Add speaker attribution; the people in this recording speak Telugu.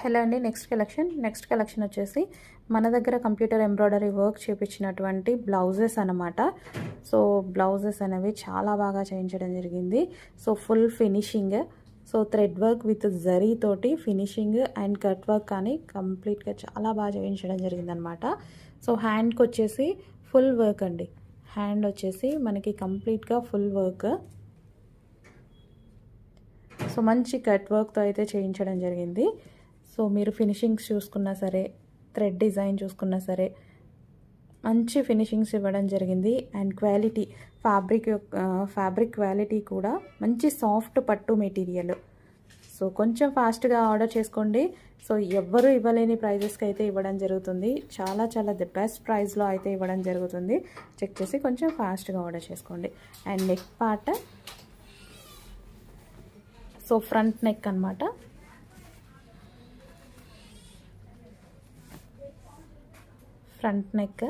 Speaker 1: హలో అండి. నెక్స్ట్ కలెక్షన్ వచ్చేసి మన దగ్గర కంప్యూటర్ ఎంబ్రాయిడరీ వర్క్ చేపించినటువంటి బ్లౌజెస్ అనమాట. సో బ్లౌజెస్ అనేవి చాలా బాగా చేయించడం జరిగింది. So full finishing, so thread work with zari తోటి ఫినిషింగ్ అండ్ కట్ వర్క్ కానీ కంప్లీట్గా చాలా బాగా చేయించడం జరిగిందనమాట. సో హ్యాండ్కి వచ్చేసి ఫుల్ వర్క్ అండి. హ్యాండ్ వచ్చేసి మనకి కంప్లీట్గా ఫుల్ వర్క్. సో మంచి కట్ వర్క్తో అయితే చేయించడం జరిగింది. సో మీరు ఫినిషింగ్స్ చూసుకున్నా సరే, థ్రెడ్ డిజైన్ చూసుకున్నా సరే మంచి ఫినిషింగ్స్ ఇవ్వడం జరిగింది. అండ్ క్వాలిటీ, ఫ్యాబ్రిక్ క్వాలిటీ కూడా మంచి సాఫ్ట్ పట్టు మెటీరియల్. సో కొంచెం ఫాస్ట్గా ఆర్డర్ చేసుకోండి. సో ఎవ్వరూ ఇవ్వలేని ప్రైజెస్కి అయితే ఇవ్వడం జరుగుతుంది. చాలా ది బెస్ట్ ప్రైస్లో అయితే ఇవ్వడం జరుగుతుంది. చెక్ చేసి కొంచెం ఫాస్ట్గా ఆర్డర్ చేసుకోండి. And neck part, so front neck అనమాట. Front neck